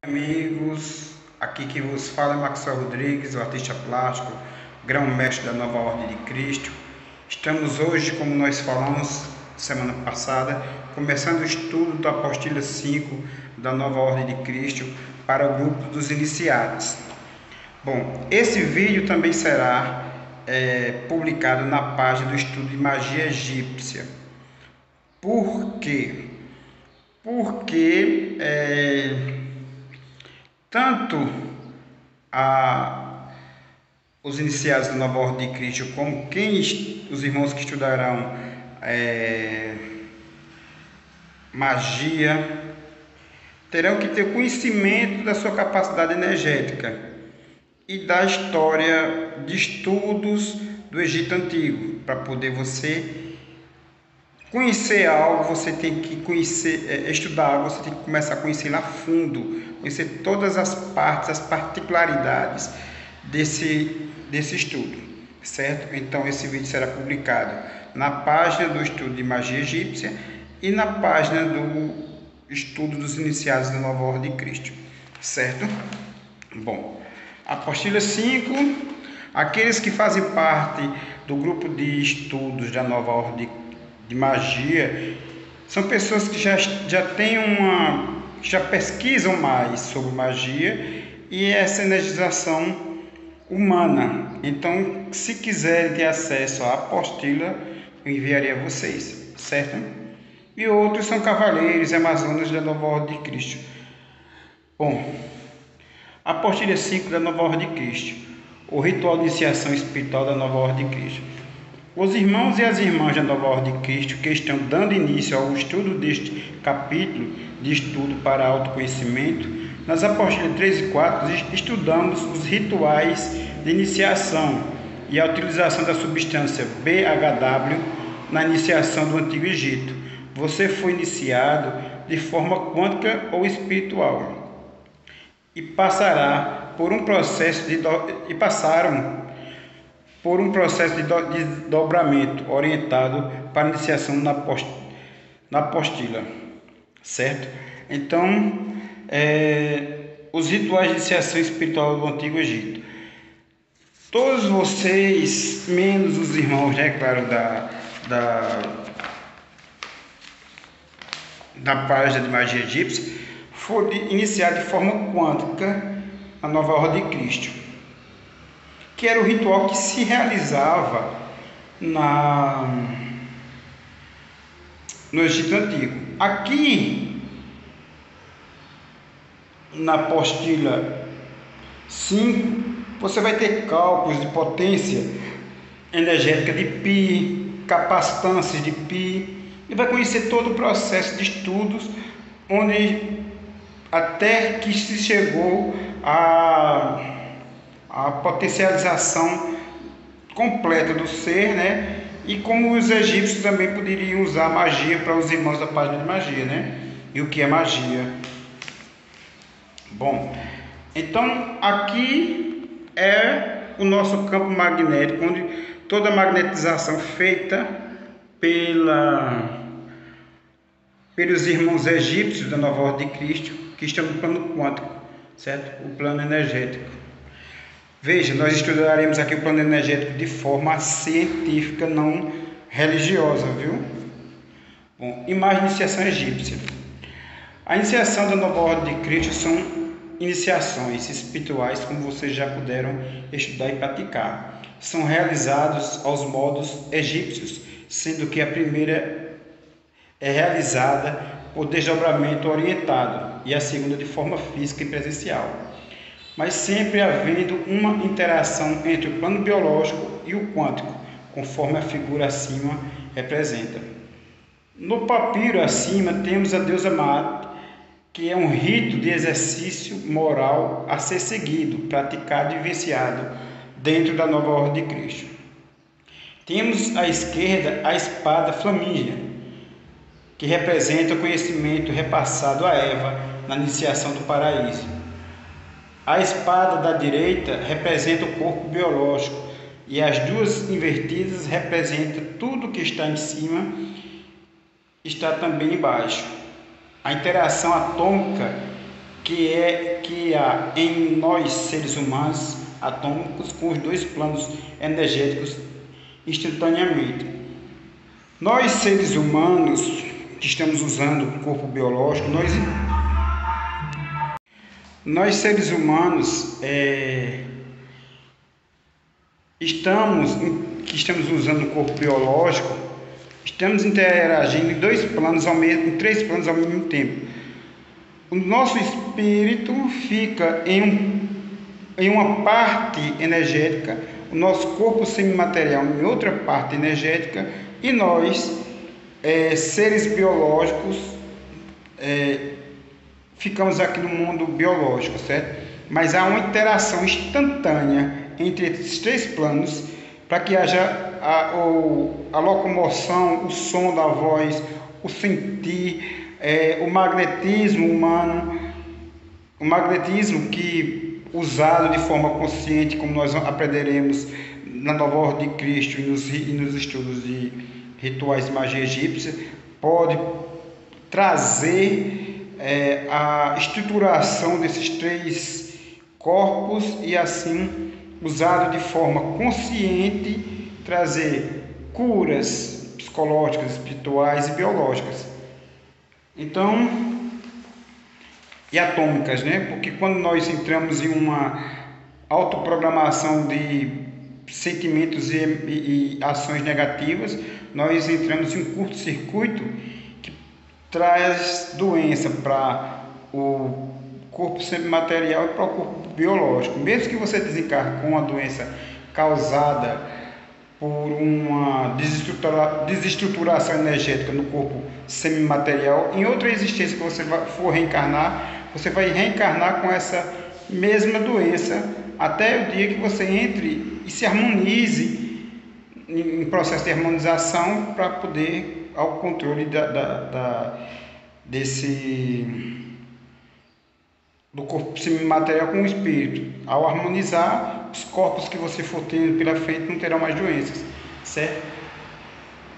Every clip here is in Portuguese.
Amigos, aqui que vos fala é Maxwell Rodrigues, o artista plástico, grão-mestre da Nova Ordem de Cristo. Estamos hoje, como nós falamos semana passada, começando o estudo da apostila 5 da Nova Ordem de Cristo para o grupo dos iniciados. Bom, esse vídeo também será publicado na página do estudo de magia egípcia. Por quê? Porque tanto os iniciados da Nova Ordem de Cristo como os irmãos que estudarão magia terão que ter conhecimento da sua capacidade energética e da história de estudos do Egito Antigo. Para poder você conhecer algo, você tem que estudar algo, você tem que começar a conhecer a fundo, conhecer todas as partes, as particularidades desse estudo, certo? Então esse vídeo será publicado na página do estudo de magia egípcia e na página do estudo dos iniciados da Nova Ordem de Cristo, certo? Bom, apostila 5, aqueles que fazem parte do grupo de estudos da Nova Ordem de Magia são pessoas que já têm já pesquisam mais sobre magia e essa energização humana. Então, se quiserem ter acesso à apostila, eu enviaria a vocês, certo? E outros são cavaleiros e amazonas da Nova Ordem de Cristo. Bom, apostila 5 da Nova Ordem de Cristo, o ritual de iniciação espiritual da Nova Ordem de Cristo. Os irmãos e as irmãs da Nova Ordem de Cristo que estão dando início ao estudo deste capítulo de estudo para autoconhecimento, nas apóstolas 3 e 4 estudamos os rituais de iniciação e a utilização da substância BHW na iniciação do Antigo Egito. Você foi iniciado de forma quântica ou espiritual e passaram por um processo de dobramento orientado para iniciação na apostila, certo? Então, os rituais de iniciação espiritual do Antigo Egito. Todos vocês, menos os irmãos, né, claro, da página de magia egípcia, foram iniciados de forma quântica a Nova Ordem de Cristo, que era o ritual que se realizava no Egito Antigo. Aqui, na apostila 5, você vai ter cálculos de potência energética de Pi, capacitâncias de Pi, e vai conhecer todo o processo de estudos, onde até que se chegou a potencialização completa do ser, né? E como os egípcios também poderiam usar magia para os irmãos da página de magia, né? E o que é magia? Bom, então aqui é o nosso campo magnético, onde toda a magnetização feita pelos irmãos egípcios da Nova Ordem de Cristo, que estão no plano quântico, certo? O plano energético. Veja, nós estudaremos aqui o plano energético de forma científica, não religiosa, viu? Bom, imagem de iniciação egípcia. A iniciação da Nova Ordem de Cristo são iniciações espirituais, como vocês já puderam estudar e praticar. São realizados aos modos egípcios, sendo que a primeira é realizada por desdobramento orientado e a segunda de forma física e presencial, mas sempre havendo uma interação entre o plano biológico e o quântico, conforme a figura acima representa. No papiro acima temos a deusa Maat, que é um rito de exercício moral a ser seguido, praticado e vivenciado dentro da Nova Ordem de Cristo. Temos à esquerda a espada flamínea, que representa o conhecimento repassado a Eva na iniciação do paraíso. A espada da direita representa o corpo biológico e as duas invertidas representam tudo que está em cima está também embaixo. A interação atômica que há em nós seres humanos atômicos com os dois planos energéticos instantaneamente. Nós seres humanos que estamos usando o corpo biológico, nós seres humanos que estamos usando o corpo biológico, estamos interagindo em em três planos ao mesmo tempo. O nosso espírito fica em uma parte energética, o nosso corpo semimaterial em outra parte energética, e nós, seres biológicos, ficamos aqui no mundo biológico, certo? Mas há uma interação instantânea entre esses três planos para que haja a locomoção, o som da voz, o sentir, o magnetismo humano, o magnetismo que, usado de forma consciente, como nós aprenderemos na Nova Ordem de Cristo e nos estudos de rituais de magia egípcia, pode trazer a estruturação desses três corpos e, assim, usado de forma consciente, trazer curas psicológicas, espirituais e biológicas. Então, e atômicas, né? Porque quando nós entramos em uma autoprogramação de sentimentos e ações negativas, nós entramos em um curto-circuito que traz doença para o corpo semimaterial e para o corpo biológico. Mesmo que você desencarne com uma doença causada por uma desestruturação energética no corpo semimaterial, em outra existência que você for reencarnar, você vai reencarnar com essa mesma doença até o dia que você entre e se harmonize em processo de harmonização para poder ao controle do corpo semimaterial com o espírito. Ao harmonizar, os corpos que você for tendo pela frente não terão mais doenças, certo?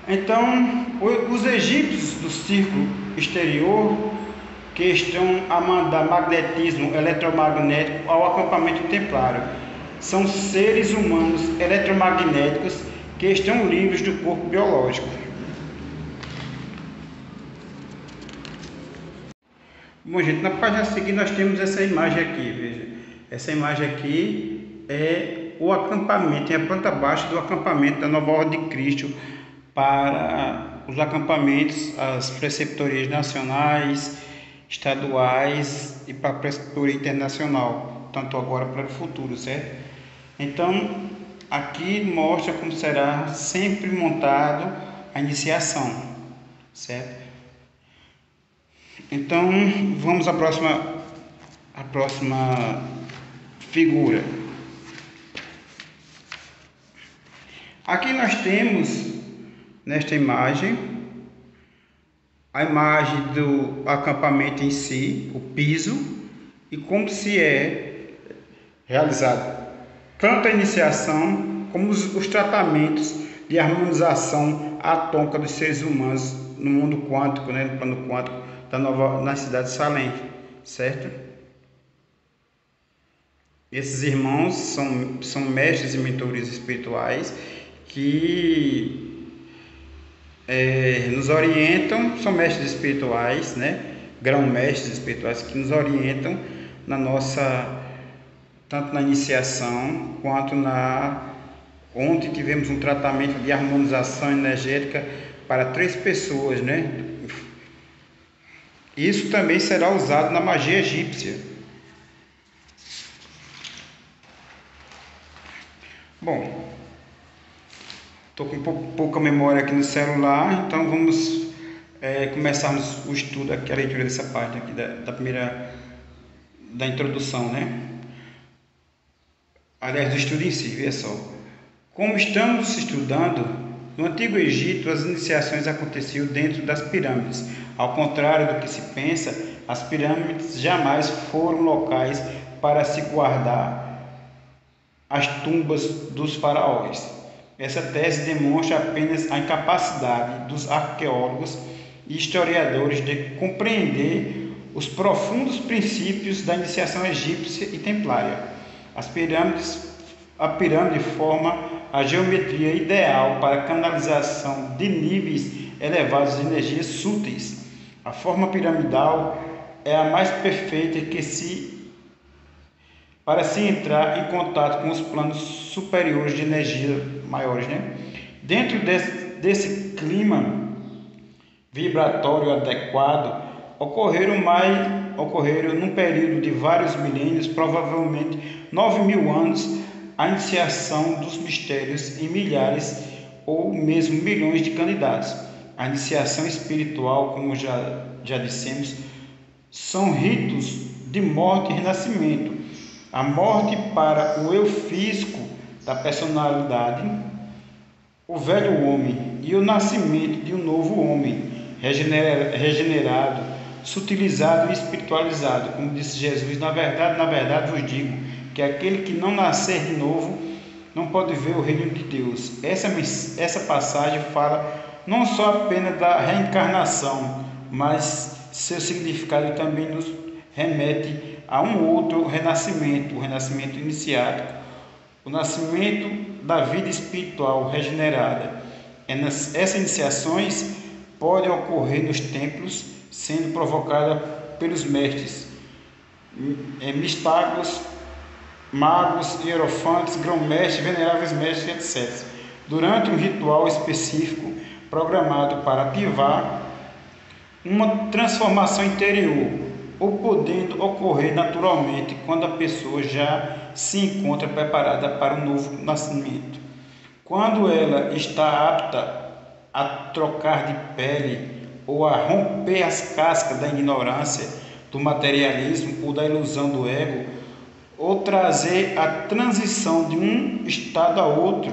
Então, os egípcios do círculo exterior, que estão a mandar magnetismo eletromagnético ao acampamento templário, são seres humanos eletromagnéticos que estão livres do corpo biológico. Bom, gente, na página seguinte nós temos essa imagem aqui, veja. Essa imagem aqui é o acampamento, é a planta baixa do acampamento da Nova Ordem de Cristo para os acampamentos, as preceptorias nacionais, estaduais e para a preceptoria internacional, tanto agora para o futuro, certo? Então, aqui mostra como será sempre montado a iniciação, certo? Então, vamos à próxima figura. Aqui nós temos, nesta imagem, a imagem do acampamento em si, o piso, e como se é realizado tanto a iniciação como os tratamentos de harmonização atômica dos seres humanos no mundo quântico, né, no plano quântico na cidade de Salem, certo? Esses irmãos são mestres e mentores espirituais que nos orientam, são mestres espirituais, né? Grão-mestres espirituais que nos orientam tanto na iniciação quanto onde tivemos um tratamento de harmonização energética para 3 pessoas, né? Isso também será usado na magia egípcia. Bom, estou com pouca memória aqui no celular, então vamos começarmos o estudo aqui, a leitura dessa parte aqui da introdução, né? Aliás, do estudo em si, veja só. Como estamos estudando, no Antigo Egito as iniciações aconteciam dentro das pirâmides. Ao contrário do que se pensa, as pirâmides jamais foram locais para se guardar as tumbas dos faraós. Essa tese demonstra apenas a incapacidade dos arqueólogos e historiadores de compreender os profundos princípios da iniciação egípcia e templária. A pirâmide forma a geometria ideal para a canalização de níveis elevados de energias súteis. A forma piramidal é a mais perfeita para se entrar em contato com os planos superiores de energia maiores, né? Dentro desse clima vibratório adequado, ocorreram num período de vários milênios, provavelmente 9.000 anos, a iniciação dos mistérios em milhares ou mesmo milhões de candidatos. A iniciação espiritual, como já dissemos, são ritos de morte e renascimento. A morte para o eu físico da personalidade, o velho homem, e o nascimento de um novo homem, regenerado, sutilizado e espiritualizado. Como disse Jesus, na verdade vos digo, que aquele que não nascer de novo não pode ver o reino de Deus. Essa passagem fala não só apenas da reencarnação, mas seu significado também nos remete a um outro renascimento, o renascimento iniciático, o nascimento da vida espiritual regenerada. Essas iniciações podem ocorrer nos templos, sendo provocada pelos mestres, mistágogos, magos, hierofantes, grão-mestres, veneráveis mestres, etc., durante um ritual específico programado para ativar uma transformação interior, ou podendo ocorrer naturalmente quando a pessoa já se encontra preparada para um novo nascimento. Quando ela está apta a trocar de pele ou a romper as cascas da ignorância, do materialismo ou da ilusão do ego, ou trazer a transição de um estado a outro,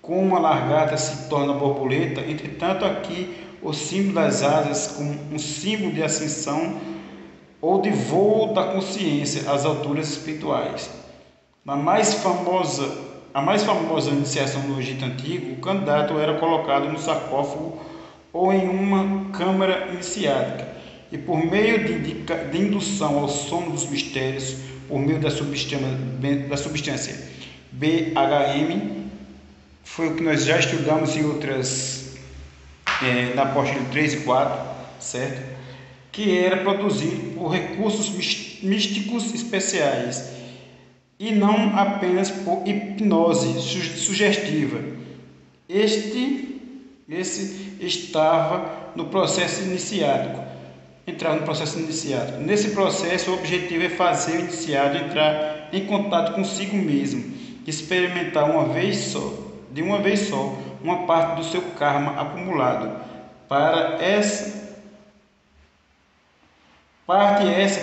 como a lagarta se torna borboleta. Entretanto, aqui o símbolo das asas como um símbolo de ascensão ou de voo da consciência às alturas espirituais. A mais famosa iniciação no Egito Antigo, o candidato era colocado no sarcófago ou em uma câmara iniciática, e por meio de indução ao sono dos mistérios, por meio da substância BHM, foi o que nós já estudamos em outras, na apóstolo 3 e 4, certo? Que era produzido por recursos místicos especiais e não apenas por hipnose sugestiva. Esse estava no processo iniciático. Nesse processo, o objetivo é fazer o iniciado entrar em contato consigo mesmo, experimentar de uma vez só, uma parte do seu karma acumulado. Para essa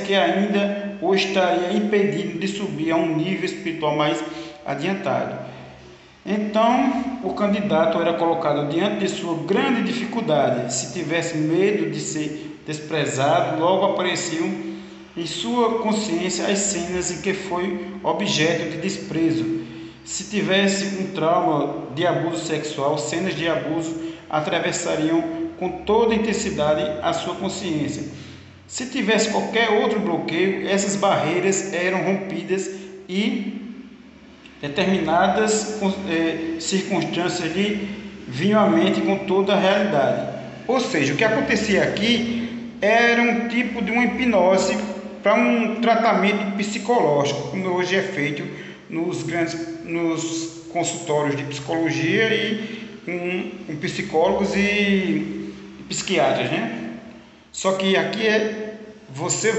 que ainda o estaria impedindo de subir a um nível espiritual mais adiantado. Então, o candidato era colocado diante de sua grande dificuldade. Se tivesse medo de ser desprezado, logo apareciam em sua consciência as cenas em que foi objeto de desprezo. Se tivesse um trauma de abuso sexual, cenas de abuso atravessariam com toda intensidade a sua consciência. Se tivesse qualquer outro bloqueio, essas barreiras eram rompidas e determinadas circunstâncias lhe vinham à mente com toda a realidade. Ou seja, o que acontecia aqui era um tipo de uma hipnose para um tratamento psicológico, como hoje é feito nos consultórios de psicologia e com psicólogos e psiquiatras, né? Só que aqui você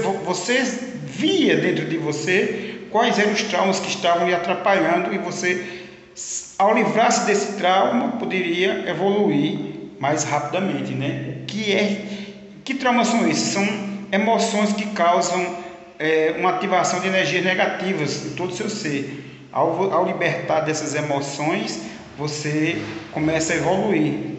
via dentro de você quais eram os traumas que estavam lhe atrapalhando, e você, ao livrar-se desse trauma, poderia evoluir mais rapidamente, né? Que traumas são esses? São emoções que causam uma ativação de energias negativas em todo o seu ser. Ao libertar dessas emoções, você começa a evoluir.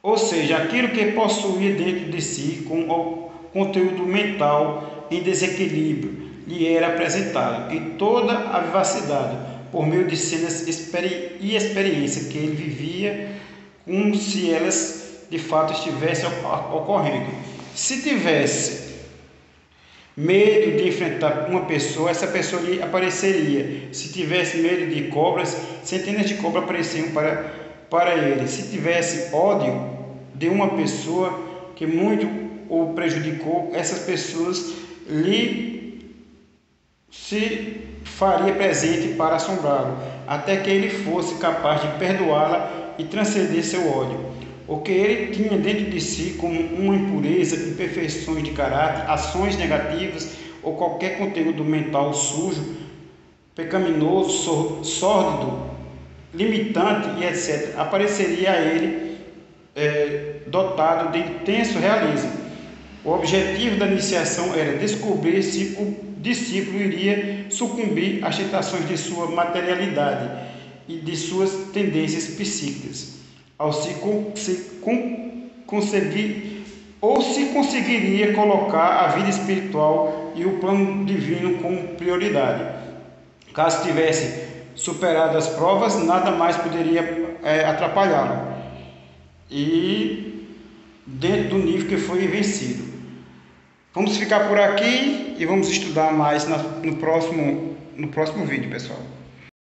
Ou seja, aquilo que possuía dentro de si com o conteúdo mental em desequilíbrio lhe era apresentado em toda a vivacidade, por meio de cenas e experiências que ele vivia, como se elas de fato estivesse ocorrendo. Se tivesse medo de enfrentar uma pessoa, essa pessoa lhe apareceria. Se tivesse medo de cobras, centenas de cobras apareciam para ele. Se tivesse ódio de uma pessoa que muito o prejudicou, essas pessoas lhe se faria presente para assombrá-lo, até que ele fosse capaz de perdoá-la e transcender seu ódio. O que ele tinha dentro de si, como uma impureza, imperfeições de caráter, ações negativas ou qualquer conteúdo mental sujo, pecaminoso, sórdido, limitante e etc., apareceria a ele dotado de intenso realismo. O objetivo da iniciação era descobrir se o discípulo iria sucumbir às tentações de sua materialidade e de suas tendências psíquicas, se conseguiria colocar a vida espiritual e o plano divino como prioridade. Caso tivesse superado as provas, nada mais poderia atrapalhá-lo, e dentro do nível que foi vencido. Vamos ficar por aqui e vamos estudar mais no próximo vídeo, pessoal.